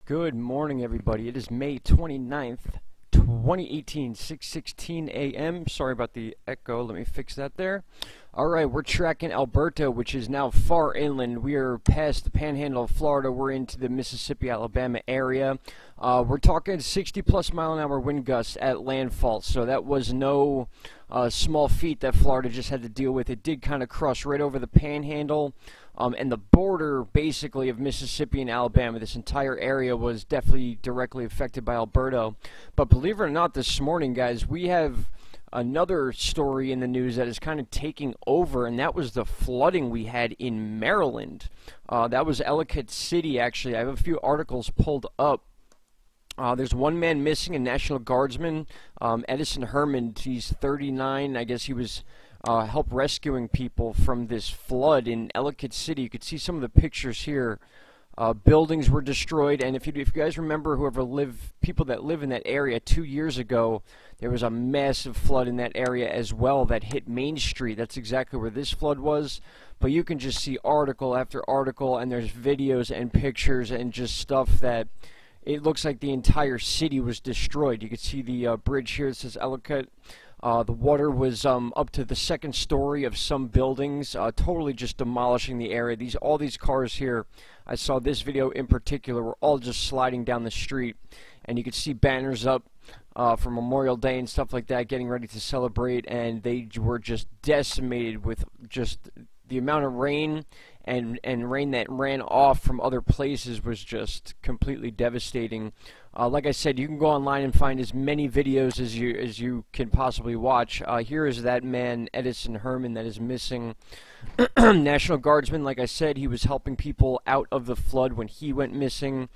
Good morning, everybody. It is May 29th, 2018, 6:16 a.m. Sorry about the echo. Let me fix that there. All right, we're tracking Alberto, which is now far inland. We are past the panhandle of Florida. We're into the Mississippi, Alabama area. We're talking 60-plus-mile-an-hour wind gusts at landfall, so that was no small feat that Florida just had to deal with. It did kind of cross right over the panhandle. And the border, basically, of Mississippi and Alabama. This entire area was definitely directly affected by Alberto. But believe it or not, this morning, guys, we have another story in the news that is kind of taking over, and that was the flooding we had in Maryland. That was Ellicott City, actually. I have a few articles pulled up. There's one man missing, a National Guardsman, Edison Herman. He's 39. I guess he was help rescuing people from this flood in Ellicott City. You could see some of the pictures here. Buildings were destroyed, and if you guys remember, people that live in that area, 2 years ago, there was a massive flood in that area as well that hit Main Street. That's exactly where this flood was. But you can just see article after article, and there's videos and pictures and just stuff that it looks like the entire city was destroyed. You can see the bridge here that says Ellicott. The water was up to the second story of some buildings, totally just demolishing the area. All these cars here, I saw this video in particular, were all just sliding down the street. And you could see banners up for Memorial Day and stuff like that, getting ready to celebrate. And they were just decimated with just the amount of rain and rain that ran off from other places was just completely devastating. Like I said, you can go online and find as many videos as you can possibly watch. Here is that man, Edison Herman, that is missing. National Guardsman, like I said, he was helping people out of the flood when he went missing.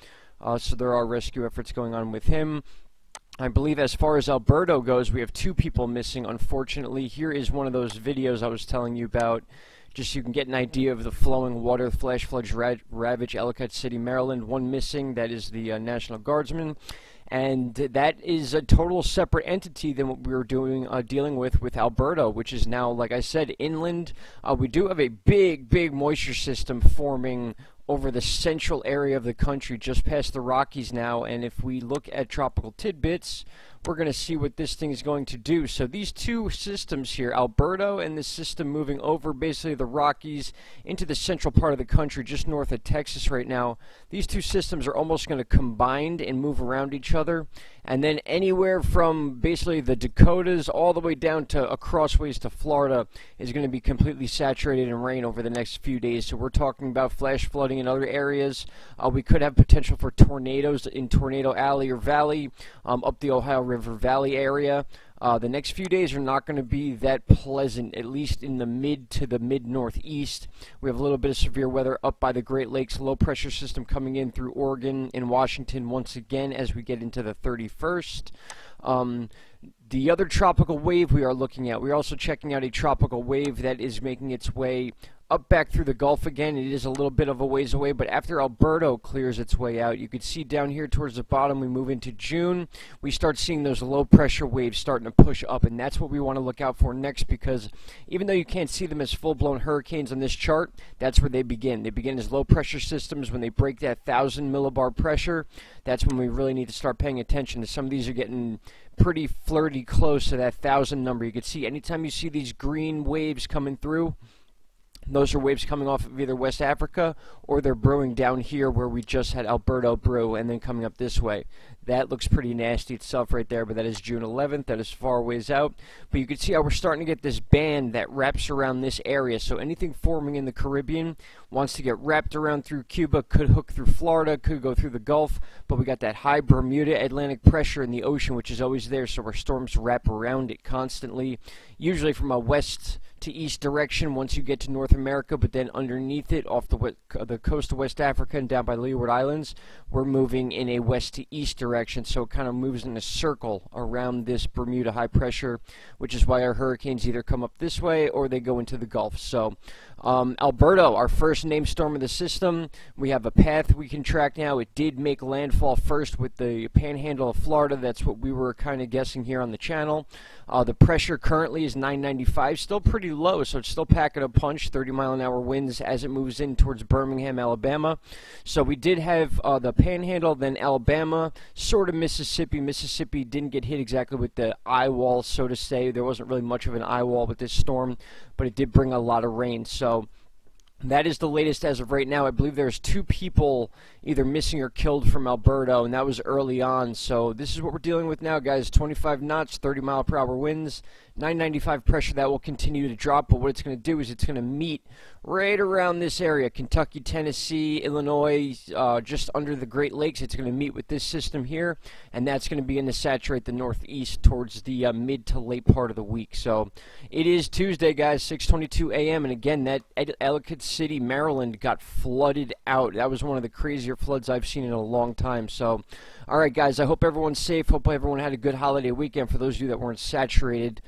So there are rescue efforts going on with him. I believe as far as Alberto goes, we have 2 people missing, unfortunately. Here is one of those videos I was telling you about, just so you can get an idea of the flowing water. Flash floods ravage Ellicott City, Maryland. One missing, that is the National Guardsman. And that is a total separate entity than what we were dealing with Alberto, which is now, like I said, inland. We do have a big moisture system forming over the central area of the country, just past the Rockies now. And if we look at tropical tidbits, we're going to see what this thing is going to do. So these 2 systems here, Alberto and the system moving over basically the Rockies into the central part of the country, just north of Texas right now, these 2 systems are almost going to combine and move around each other. And then anywhere from basically the Dakotas all the way down to across ways to Florida is going to be completely saturated in rain over the next few days. So we're talking about flash flooding in other areas. We could have potential for tornadoes in Tornado Alley or Valley, up the Ohio River Valley area. The next few days are not going to be that pleasant, at least in the mid to the mid-northeast. We have a little bit of severe weather up by the Great Lakes, low pressure system coming in through Oregon and Washington once again as we get into the 31st. The other tropical wave we are looking at, we're also checking out a tropical wave that is making its way up back through the Gulf again. It is a little bit of a ways away, but after Alberto clears its way out, you can see down here towards the bottom, we move into June, we start seeing those low pressure waves starting to push up, and that's what we want to look out for next, because even though you can't see them as full-blown hurricanes on this chart, that's where they begin. They begin as low pressure systems. When they break that 1,000 millibar pressure, that's when we really need to start paying attention. Some of these are getting pretty flirty close to that 1,000 number. You can see anytime you see these green waves coming through, those are waves coming off of either West Africa or they're brewing down here where we just had Alberto brew and then coming up this way. That looks pretty nasty itself right there, but that is June 11th. That is far ways out. But you can see how we're starting to get this band that wraps around this area. So anything forming in the Caribbean wants to get wrapped around through Cuba, could hook through Florida, could go through the Gulf. But we got that high Bermuda Atlantic pressure in the ocean, which is always there. So our storms wrap around it constantly, usually from a west to east direction once you get to North America, but then underneath it off the coast of West Africa and down by Leeward Islands, we're moving in a west to east direction, so it kind of moves in a circle around this Bermuda high pressure, which is why our hurricanes either come up this way or they go into the Gulf. So Alberto, our first named storm of the system, we have a path we can track now. It did make landfall first with the panhandle of Florida. That's what we were kind of guessing here on the channel. The pressure currently is 995, still pretty pretty low, so it's still packing a punch, 30-mile-an-hour winds as it moves in towards Birmingham, Alabama. So we did have the Panhandle, then Alabama, sort of Mississippi. Mississippi didn't get hit exactly with the eye wall, so to say. There wasn't really much of an eye wall with this storm, but it did bring a lot of rain. So that is the latest as of right now. I believe there's 2 people either missing or killed from Alberto, and that was early on. So this is what we're dealing with now, guys. 25 knots, 30-mile-per-hour winds, 995 pressure. That will continue to drop, but what it's going to do is it's going to meet right around this area, Kentucky, Tennessee, Illinois, just under the Great Lakes. It's going to meet with this system here, and that's going to begin to saturate the northeast towards the mid to late part of the week. So it is Tuesday, guys, 6:22 a.m., and again, that Ellicott City, Maryland, got flooded out. That was one of the crazier floods I've seen in a long time. So, all right, guys, I hope everyone's safe. Hope everyone had a good holiday weekend. For those of you that weren't saturated,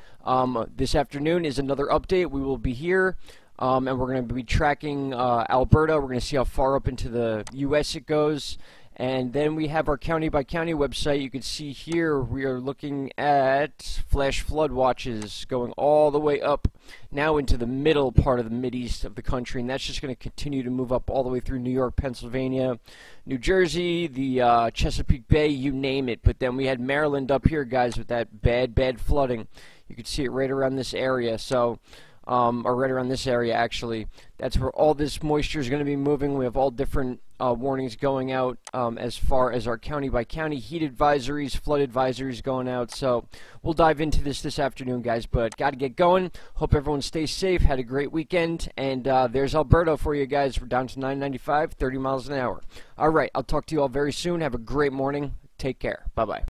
this afternoon is another update. We will be here, and we're going to be tracking Alberta. We're going to see how far up into the U.S. it goes. And then we have our county-by-county website. You can see here we are looking at flash flood watches going all the way up now into the middle part of the mid-east of the country. And that's just going to continue to move up all the way through New York, Pennsylvania, New Jersey, the Chesapeake Bay, you name it. But then we had Maryland up here, guys, with that bad flooding. You can see it right around this area. So, or right around this area, actually. That's where all this moisture is going to be moving. We have all different warnings going out as far as our county-by-county heat advisories, flood advisories going out. So we'll dive into this afternoon, guys, but got to get going. Hope everyone stays safe, had a great weekend, and there's Alberto for you guys. We're down to 995, 30 miles an hour. All right, I'll talk to you all very soon. Have a great morning. Take care. Bye-bye.